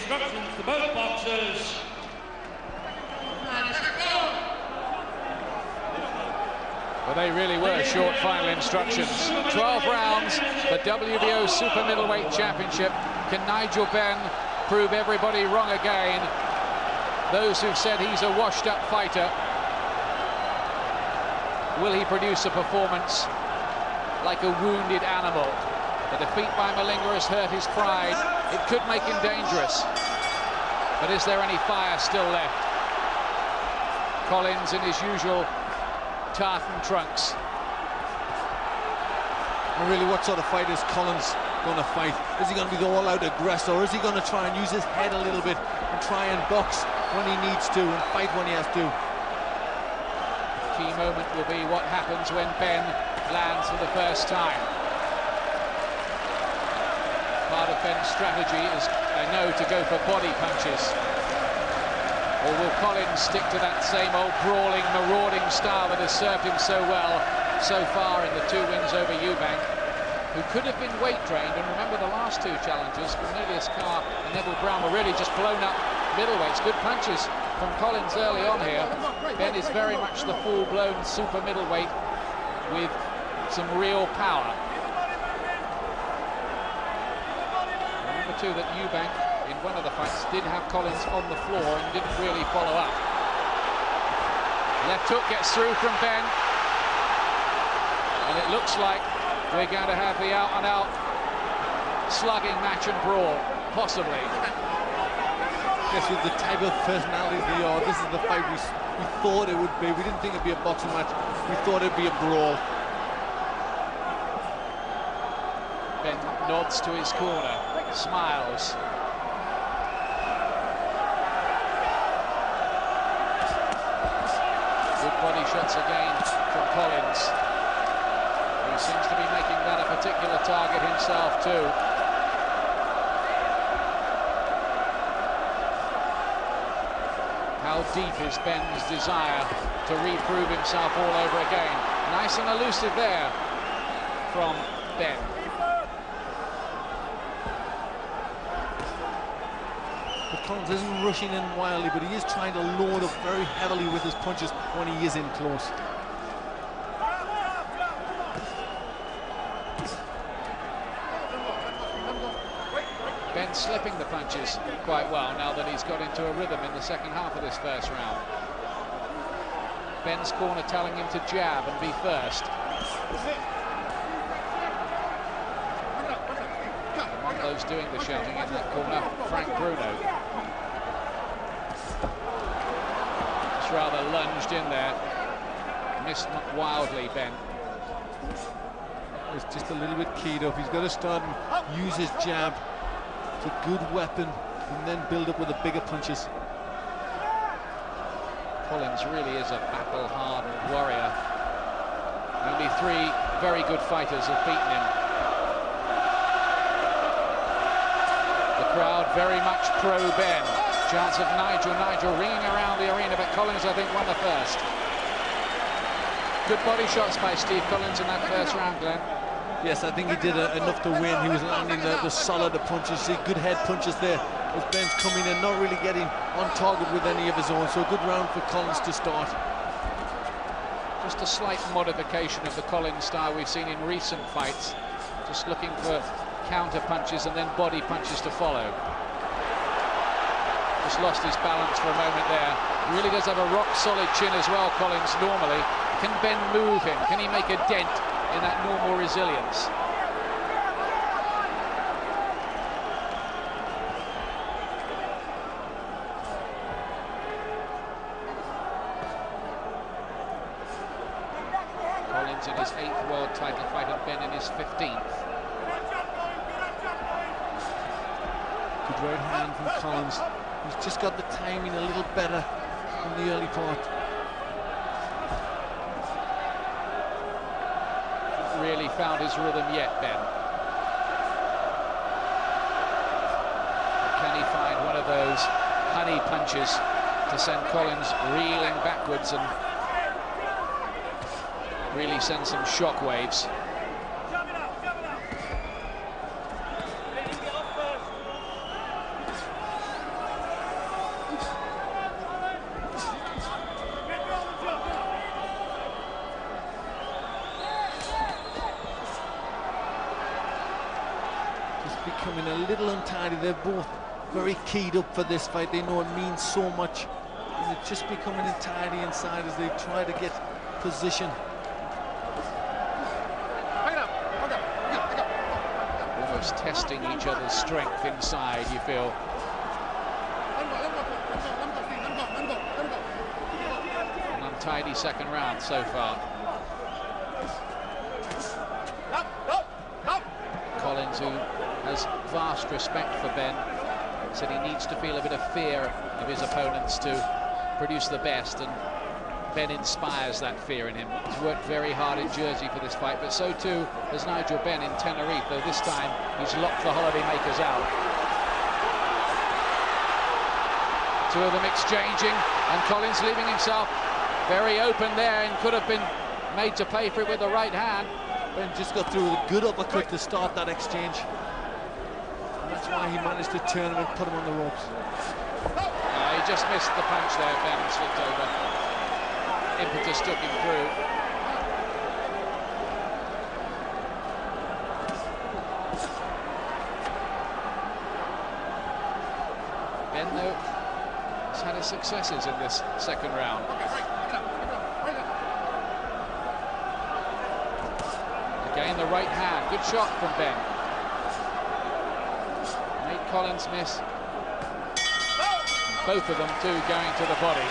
instructions to both boxers. Well, they really were short final instructions. 12 rounds, the WBO Super Middleweight Championship. Can Nigel Benn prove everybody wrong again? Those who've said he's a washed-up fighter, will he produce a performance like a wounded animal? The defeat by Malinga has hurt his pride. It could make him dangerous. But is there any fire still left? Collins in his usual tartan trunks. And really, what sort of fight is Collins going to fight? Is he going to be the all-out aggressor, or is he going to try and use his head a little bit and try and box when he needs to and fight when he has to? The key moment will be what happens when Benn lands for the first time. Part of Benn's strategy is, I know, to go for body punches. Or will Collins stick to that same old brawling, marauding style that has served him so well so far in the 2 wins over Eubank, who could have been weight drained? And remember, the last 2 challenges, Cornelius Carr and Neville Brown, were really just blown up middleweights. Good punches from Collins early on here. Benn is very much the full-blown super middleweight with some real power. Remember too that Eubank, in one of the fights, did have Collins on the floor and didn't really follow up. Left hook gets through from Benn, and it looks like we're going to have the out-and-out slugging match and brawl, possibly. Yes, with the type of personalities they are, this is the fight we thought it would be. We didn't think it'd be a boxing match. We thought it'd be a brawl. Benn nods to his corner, smiles. Good body shots again from Collins, who seems to be making that a particular target himself too. How deep is Benn's desire to reprove himself all over again? Nice and elusive there from Benn. But Collins isn't rushing in wildly, but he is trying to load up very heavily with his punches when he is in close. Benn slipping the punches quite well now that he's got into a rhythm in the second half of this first round. Benn's corner telling him to jab and be first. Among those doing the shouting in that corner, Frank Bruno. Just rather lunged in there. Missed wildly, Benn. It's just a little bit keyed up. He's got to start and use his jab. It's a good weapon, and then build up with the bigger punches. Collins really is a battle-hardened warrior. Only 3 very good fighters have beaten him. The crowd very much pro-Benn. Chance of Nigel ringing around the arena, but Collins, I think, won the first. Good body shots by Steve Collins in that first round, Glenn. Yes, I think he did enough to win. He was landing the solider punches, see good head punches there. As Benn's coming in, not really getting on target with any of his own. So a good round for Collins to start. Just a slight modification of the Collins style we've seen in recent fights. Just looking for counter punches and then body punches to follow. Just lost his balance for a moment there. Really does have a rock-solid chin as well, Collins, normally. Can Benn move him? Can he make a dent in that normal resilience? Collins in his 8th world title fight and Benn in his 15th. Good right hand from Collins. He's just got the timing a little better in the early part. Really found his rhythm yet, Benn. Can he find one of those honey punches to send Collins reeling backwards and really send some shock waves? becoming a little untidy. They're both very keyed up for this fight. They know it means so much. And it's just becoming untidy inside as they try to get position. Almost testing each other's strength inside, you feel. An untidy second round so far. Collins, who has vast respect for Ben, said he needs to feel a bit of fear of his opponents to produce the best, and Ben inspires that fear in him. He's worked very hard in Jersey for this fight, but so too has Nigel Benn in Tenerife, though this time he's locked the holidaymakers out. Two of them exchanging, and Collins leaving himself very open there and could have been made to pay for it with the right hand. Ben just got through with a good uppercut to start that exchange. And that's why he managed to turn him and put him on the ropes. He just missed the punch there, Ben, and slipped over. Impetus took him through. Ben, though, has had his successes in this second round. Again, the right hand. Good shot from Ben. Made Collins miss. And both of them, too, going to the body.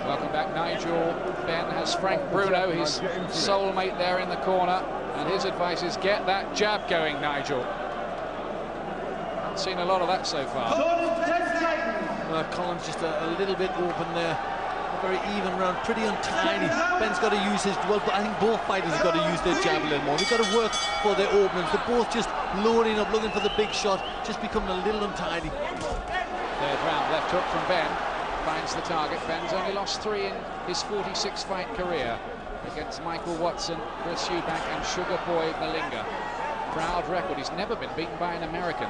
Welcome back. Nigel Benn has Frank Bruno, his soulmate, there in the corner. And his advice is get that jab going, Nigel. Haven't seen a lot of that so far. Collins just a little bit open there. A very even round, pretty untidy. Ben's got to use his, well, I think both fighters have got to use their jab a little more. They've got to work for their openings. They're both just loading up, looking for the big shot, just becoming a little untidy. Third round, left hook from Ben. Finds the target. Ben's only lost 3 in his 46-fight career against Michael Watson, Chris Eubank and Sugar Boy Malinga. Proud record. He's never been beaten by an American.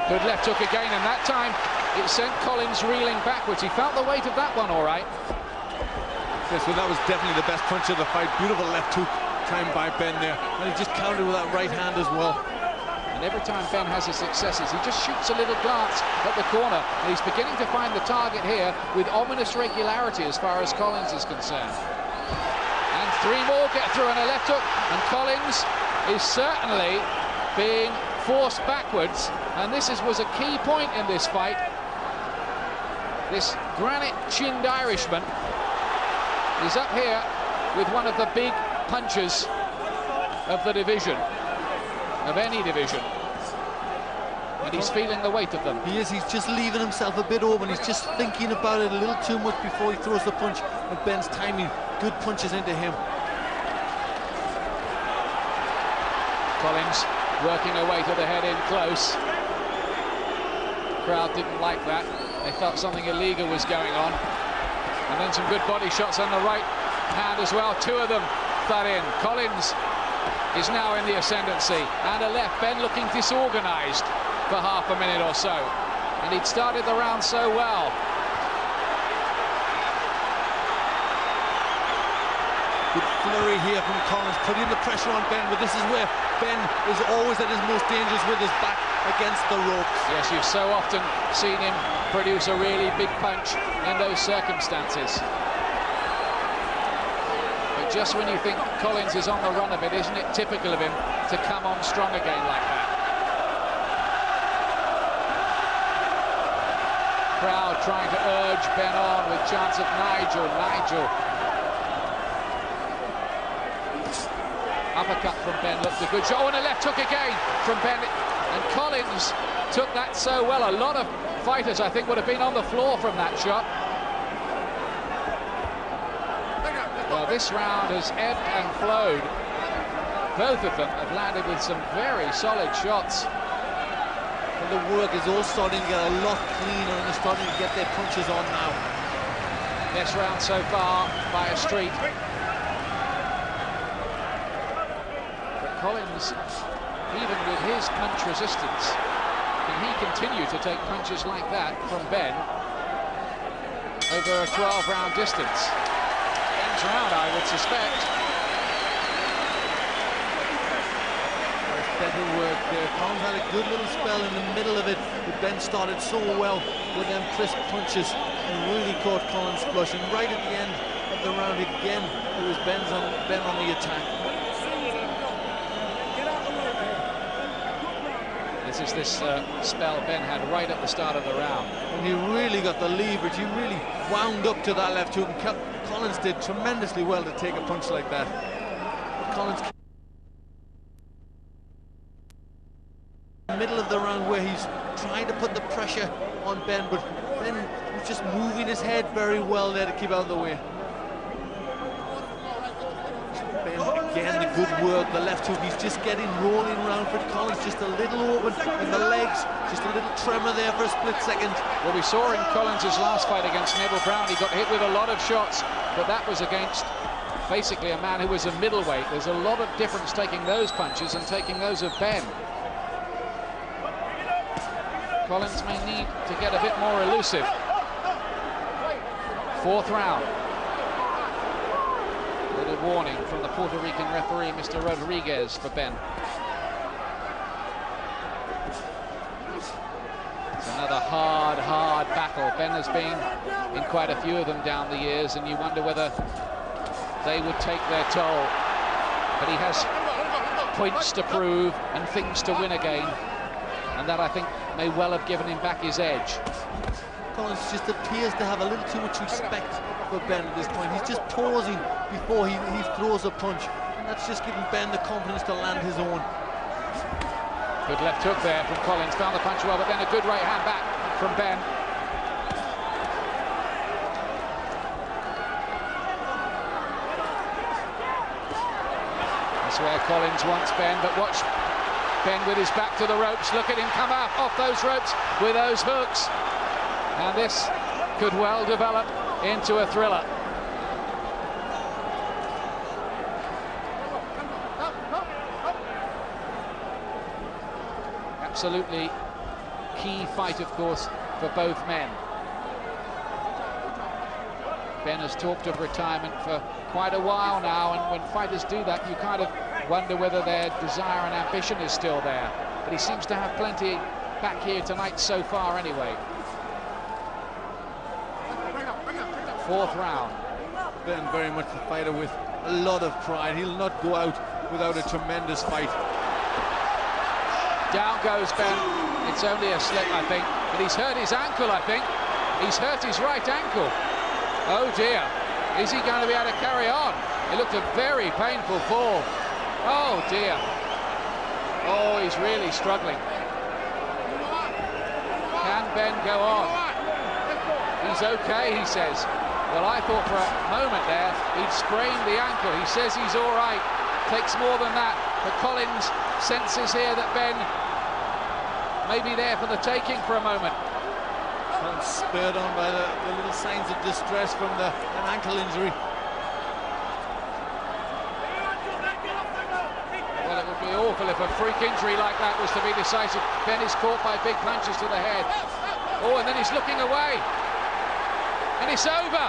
Good left hook again, and that time it sent Collins reeling backwards. He felt the weight of that one all right. Yes, well, that was definitely the best punch of the fight. Beautiful left hook timed by Ben there. And he just countered with that right hand as well. And every time Ben has his successes, he just shoots a little glance at the corner. And he's beginning to find the target here with ominous regularity as far as Collins is concerned. And 3 more get through and a left hook. And Collins is certainly being forced backwards, and this was a key point in this fight. This granite-chinned Irishman is up here with one of the big punches of the division, of any division, and he's feeling the weight of them. He is. He's just leaving himself a bit open. He's just thinking about it a little too much before he throws the punch, and Ben's timing good punches into him. Collins working away to the head in close. Crowd didn't like that. They felt something illegal was going on. And then some good body shots on the right hand as well. 2 of them thud in. Collins is now in the ascendancy. And a left. Ben looking disorganized for half a minute or so. And he'd started the round so well. Good flurry here from Collins, putting the pressure on Ben, but this is where Ben is always at his most dangerous, with his back against the ropes. Yes, you've so often seen him produce a really big punch in those circumstances. But just when you think Collins is on the run a bit, isn't it typical of him to come on strong again like that? Crowd trying to urge Ben on with chants of Nigel, Nigel. Uppercut from Ben looked a good shot. Oh, and a left hook again from Ben. And Collins took that so well. A lot of fighters, I think, would have been on the floor from that shot. Well, this round has ebbed and flowed. Both of them have landed with some very solid shots. And the work is all starting to get a lot cleaner, and they're starting to get their punches on now. Best round so far by a street. Collins, even with his punch resistance, can he continue to take punches like that from Ben? over a 12-round distance. Ben's round, I would suspect. Better work there. Collins had a good little spell in the middle of it, but Ben started so well with them crisp punches and really caught Collins flush. And right at the end of the round again, it was Ben on the attack. This is this spell Ben had right at the start of the round. And he really got the leverage. He really wound up to that left hook. And Collins did tremendously well to take a punch like that. But Collins, middle of the round, where he's trying to put the pressure on Ben, but Ben was just moving his head very well there to keep out of the way. Ben again, the good work, the left hook. He's just getting rolling around for Collins, just a little open in the legs, just a little tremor there for a split second. Well, we saw in Collins' last fight against Neville Brown, he got hit with a lot of shots, but that was against basically a man who was a middleweight. There's a lot of difference taking those punches and taking those of Ben. Collins may need to get a bit more elusive. Fourth round. A little warning from the Puerto Rican referee, Mr. Rodriguez, for Ben. It's another hard battle. Ben has been in quite a few of them down the years, and you wonder whether they would take their toll. But he has points to prove and things to win again, and that, I think, may well have given him back his edge. Collins just appears to have a little too much respect for Ben at this point. He's just pausing before he throws a punch, and that's just giving Ben the confidence to land his own. Good left hook there from Collins, found the punch well, but then a good right hand back from Ben. That's where Collins wants Ben, but watch Ben with his back to the ropes. Look at him come up off those ropes with those hooks. And this could well develop into a thriller. Absolutely key fight, of course, for both men. Ben has talked of retirement for quite a while now, and when fighters do that, you kind of wonder whether their desire and ambition is still there. But he seems to have plenty back here tonight so far anyway. Fourth round. Ben very much a fighter with a lot of pride. He'll not go out without a tremendous fight. Down goes Ben. It's only a slip, I think, but he's hurt his ankle, I think. He's hurt his right ankle. Oh dear, is he going to be able to carry on? It looked a very painful fall. Oh dear. Oh, he's really struggling. Can Ben go on? He's okay, he says. Well, I thought for a moment there he'd sprained the ankle. He says he's all right. Takes more than that. But Collins senses here that Ben may be there for the taking for a moment. Spurred on by the little signs of distress from an ankle injury. Well, it would be awful if a freak injury like that was to be decisive. Ben is caught by big punches to the head. Oh, and then he's looking away. And it's over.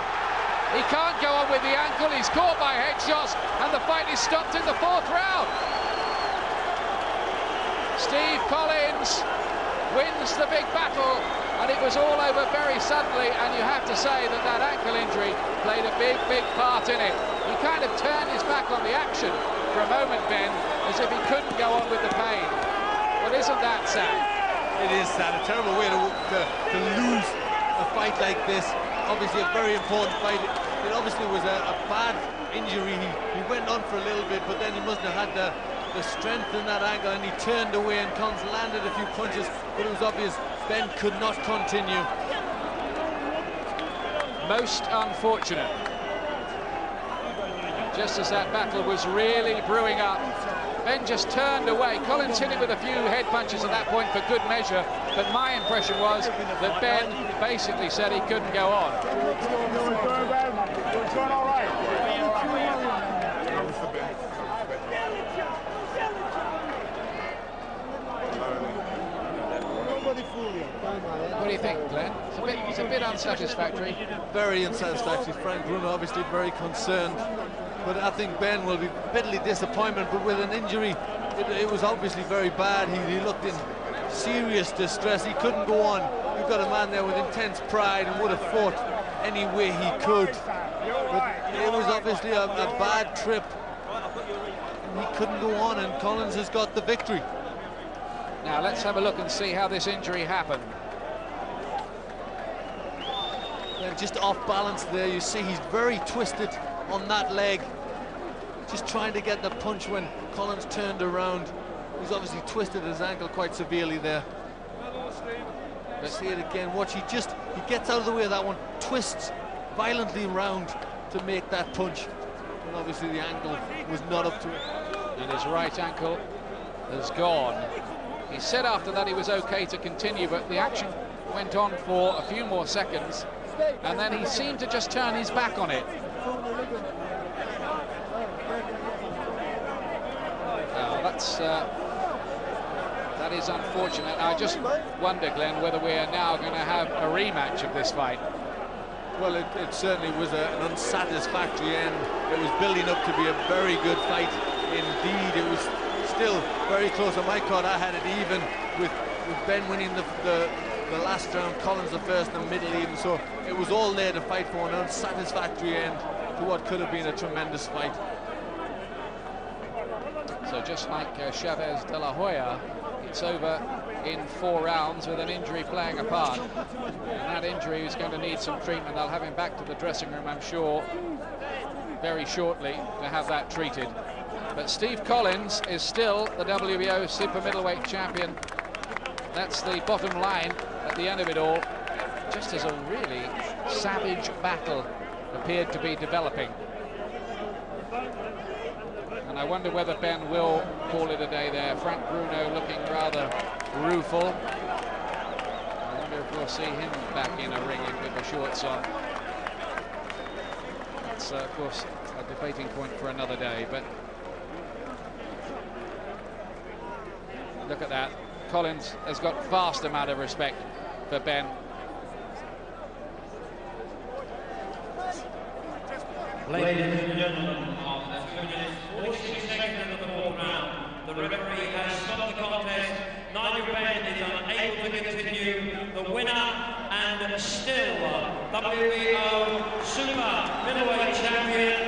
He can't go on with the ankle. He's caught by headshots, and the fight is stopped in the fourth round. Steve Collins wins the big battle, and it was all over very suddenly, and you have to say that that ankle injury played a big part in it. He kind of turned his back on the action for a moment, Ben, as if he couldn't go on with the pain. But isn't that sad? It is sad. A terrible way to lose a fight like this. Obviously a very important fight. It obviously was a bad injury. He went on for a little bit, but then he must have had the strength in that angle, and he turned away, and Collins landed a few punches, but it was obvious Ben could not continue. Most unfortunate. Just as that battle was really brewing up, Ben just turned away. Collins hit him with a few head punches at that point for good measure, but my impression was that Ben basically said he couldn't go on. What do you think, Glenn? It's a bit unsatisfactory. Very unsatisfactory. Frank Bruno obviously very concerned, but I think Ben will be bitterly disappointed. But with an injury, it was obviously very bad. He looked in serious distress. He couldn't go on. You've got a man there with intense pride and would have fought any way he could. But it was obviously a bad trip. He couldn't go on, and Collins has got the victory. Now let's have a look and see how this injury happened. And just off balance there, you see he's very twisted on that leg. Just trying to get the punch when Collins turned around. He's obviously twisted his ankle quite severely there. Let's see it again. Watch, he gets out of the way of that one, twists violently around to make that punch. And obviously the ankle was not up to it. And his right ankle has gone. He said after that he was okay to continue, but the action went on for a few more seconds, and then he seemed to just turn his back on it. That is unfortunate. I just wonder, Glenn, whether we are now going to have a rematch of this fight. Well, it certainly was an unsatisfactory end. It was building up to be a very good fight indeed. It was still very close. On my card, I had it even with Ben winning the last round, Collins the first, and middle even. So it was all there to fight for, an unsatisfactory end to what could have been a tremendous fight. So just like Chavez de la Hoya, it's over in 4 rounds with an injury playing a part. And that injury is going to need some treatment. They'll have him back to the dressing room, I'm sure, very shortly to have that treated. But Steve Collins is still the WBO super middleweight champion. That's the bottom line at the end of it all. Just as a really savage battle appeared to be developing. And I wonder whether Ben will call it a day there. Frank Bruno looking rather rueful. I wonder if we'll see him back in a ring with the shorts on. That's, of course, a debating point for another day, but look at that. Collins has got vast amount of respect for Ben. Ladies and gentlemen, after 2 minutes, 46 seconds of the 4th round, the referee has stopped the contest. Nigel Benn is unable to continue. The winner and still WBO Super Middleweight Champion,